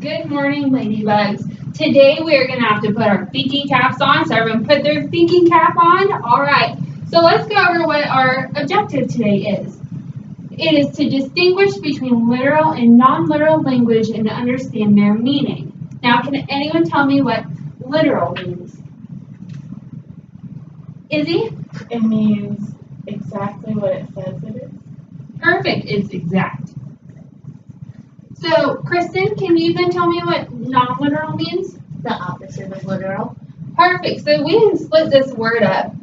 Good morning, ladybugs. Today we are going to have to put our thinking caps on. So everyone put their thinking cap on. All right. So let's go over what our objective today is. It is to distinguish between literal and non-literal language and to understand their meaning. Now, can anyone tell me what literal means? Izzy? It means exactly what it says it is. Perfect. It's exact. So, Kristen, can you then tell me what non-literal means? The opposite of literal. Perfect. So we can split this word up,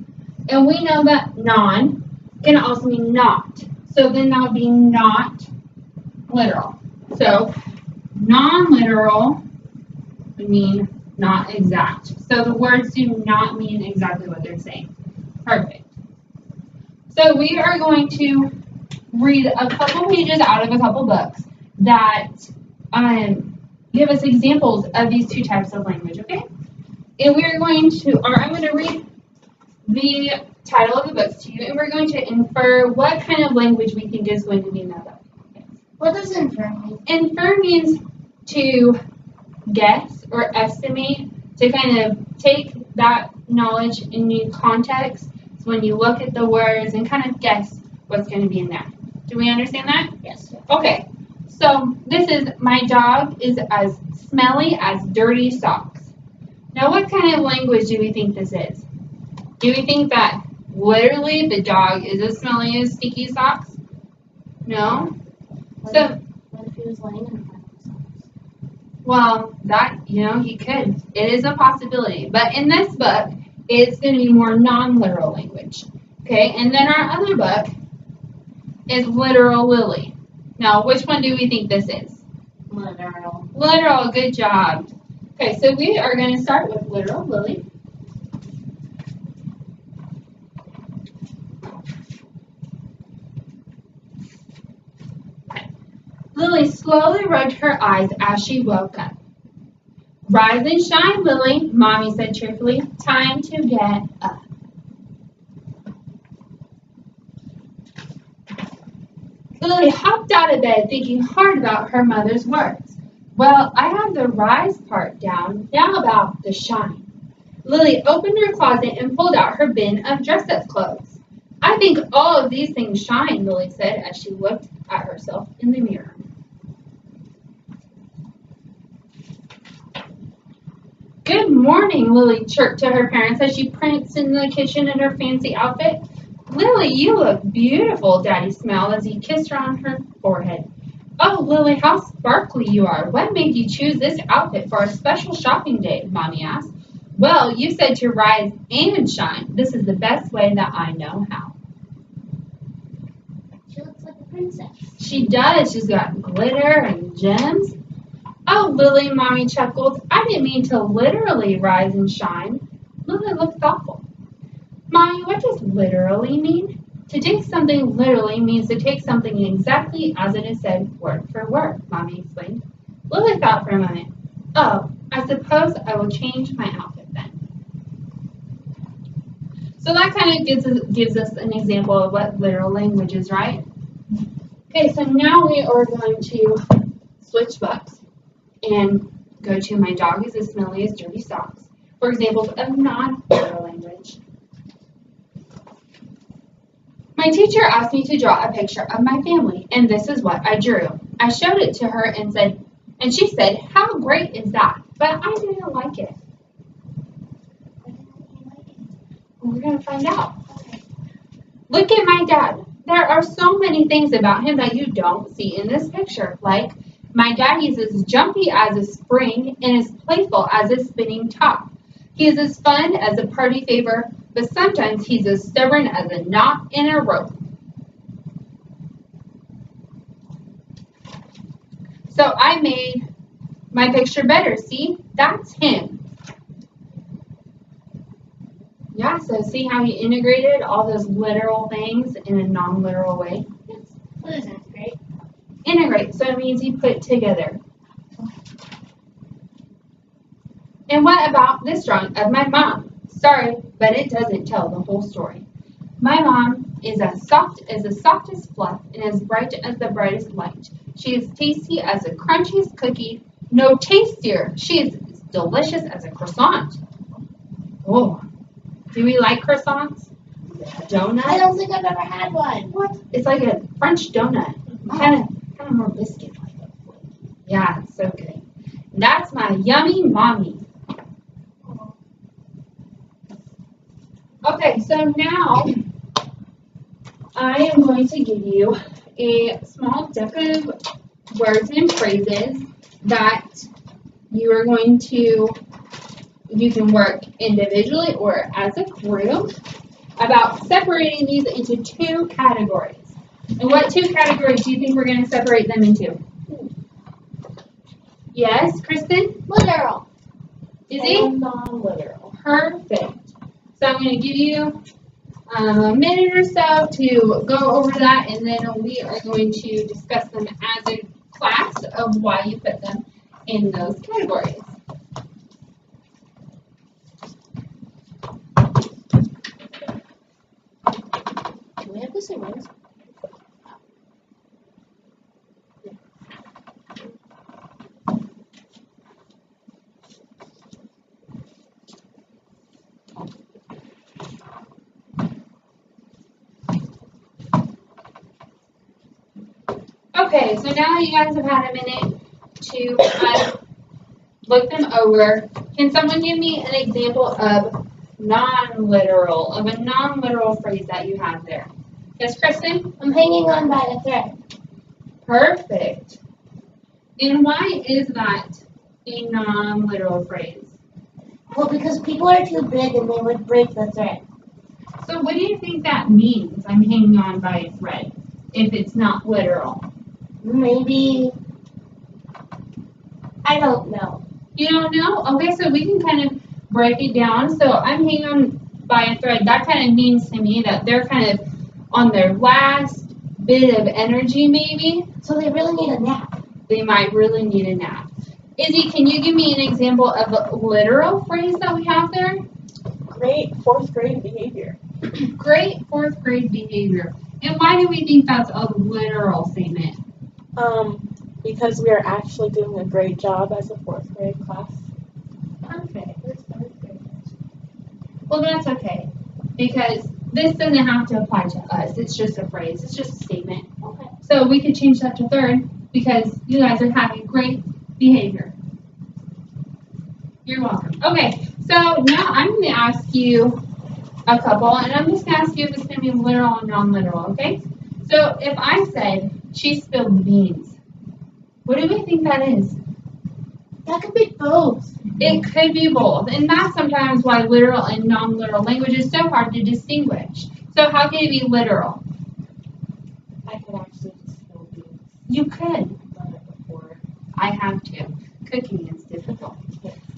and we know that non can also mean not. So then that would be not literal. So non-literal would mean not exact. So the words do not mean exactly what they're saying. Perfect. So we are going to read a couple pages out of a couple books that give us examples of these two types of language, okay? And we're going to, or I'm going to read the title of the books to you, and we're going to infer what kind of language we think is going to be in that book. Okay. What does infer mean? Infer means to guess or estimate, to kind of take that knowledge in new context. So when you look at the words and kind of guess what's going to be in there. Do we understand that? Yes. Okay. So this is, my dog is as smelly as dirty socks. Now what kind of language do we think this is? Do we think that literally the dog is as smelly as sticky socks? No? What if he was laying in a pile of socks? Well, that, he could. It is a possibility. But in this book, it's going to be more non-literal language. Okay, and then our other book is Literal Lily. Now, which one do we think this is? Literal. Literal, good job. Okay, so we are going to start with Literal Lily. Lily slowly rubbed her eyes as she woke up. Rise and shine, Lily, Mommy said cheerfully. Time to get up. Lily hopped out of bed, thinking hard about her mother's words. Well, I have the rise part down. Now about the shine. Lily opened her closet and pulled out her bin of dress-up clothes. I think all of these things shine, Lily said as she looked at herself in the mirror. Good morning, Lily chirped to her parents as she pranced in the kitchen in her fancy outfit. Lily, you look beautiful, Daddy smiled as he kissed her on her forehead. Oh, Lily, how sparkly you are. What made you choose this outfit for a special shopping day? Mommy asked. Well, you said to rise and shine. This is the best way that I know how. She looks like a princess. She does. She's got glitter and gems. Oh, Lily, Mommy chuckled. I didn't mean to literally rise and shine. Lily looked thoughtful. Mommy, what does literally mean? To take something literally means to take something exactly as it is said, word for word, Mommy explained. Lily thought for a moment. Oh, I suppose I will change my outfit then. So that kind of gives us an example of what literal language is, right? Okay, so now we are going to switch books and go to my dog is as smelly as dirty socks for examples of non-literal language. My teacher asked me to draw a picture of my family, and this is what I drew. I showed it to her and she said, how great is that? But I didn't like it. Why didn't you like it? We're going to find out. Okay. Look at my dad. There are so many things about him that you don't see in this picture. Like, my dad is as jumpy as a spring and as playful as a spinning top. He is as fun as a party favor, but sometimes he's as stubborn as a knot in a rope. So I made my picture better. See, that's him. Yeah, so see how he integrated all those literal things in a non-literal way? Yes. What is that? Great. Integrate, so it means he put together. And what about this drawing of my mom? Sorry, but it doesn't tell the whole story. My mom is as soft as the softest fluff and as bright as the brightest light. She is tasty as the crunchiest cookie No tastier. She is as delicious as a croissant. Oh, do we like croissants? A donut? I don't think I've ever had one. What? It's like a French donut. Kind of more biscuit-like. Yeah, it's so good. That's my yummy mommy. Okay, so now I am going to give you a small deck of words and phrases that you are going to, you can work individually or as a group about separating these into two categories. And what two categories do you think we're going to separate them into? Yes, Kristen? Literal. Izzy? Non-literal. Perfect. So I'm going to give you a minute or so to go over that, and then we are going to discuss them as a class of why you put them in those categories. Do we have the same ones? Okay, so now that you guys have had a minute to look them over, can someone give me an example of non-literal, of a non-literal phrase that you have there? Yes, Kristen? I'm hanging on by a thread. Perfect. And why is that a non-literal phrase? Well, because people are too big and they would break the thread. So what do you think that means, I'm hanging on by a thread, if it's not literal? Maybe, I don't know. You don't know? Okay, so we can kind of break it down. So I'm hanging on by a thread. That kind of means to me that they're kind of on their last bit of energy, maybe. So they really need a nap. They might really need a nap. Izzy, can you give me an example of a literal phrase that we have there? Great fourth grade behavior. Great fourth grade behavior. And why do we think that's a literal statement? Because we are actually doing a great job as a fourth grade class. Perfect. Well, that's okay, because this doesn't have to apply to us. It's just a phrase. It's just a statement. Okay. So we could change that to third, because you guys are having great behavior. You're welcome. Okay, so now I'm going to ask you a couple, and I'm just going to ask you if it's going to be literal and non-literal, okay? So if I said, she spilled the beans, what do we think that is? That could be both. It could be both, and that's sometimes why literal and non-literal language is so hard to distinguish. So how can it be literal? I could actually just spill beans. You could. I've done it before. I have to. Cooking is difficult.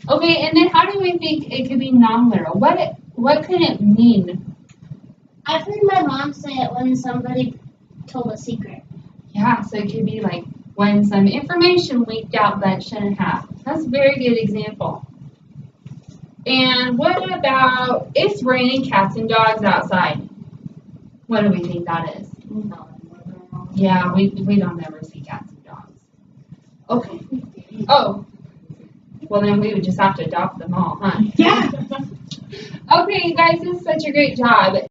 Okay, and then how do we think it could be non-literal? What could it mean? I've heard my mom say it when somebody told a secret. Yeah, so it could be like when some information leaked out that shouldn't have. That's a very good example. And what about it's raining cats and dogs outside? What do we think that is? Yeah, we don't ever see cats and dogs. Okay. Oh. Well, then we would just have to adopt them all, huh? Yeah. Okay, you guys, this is such a great job.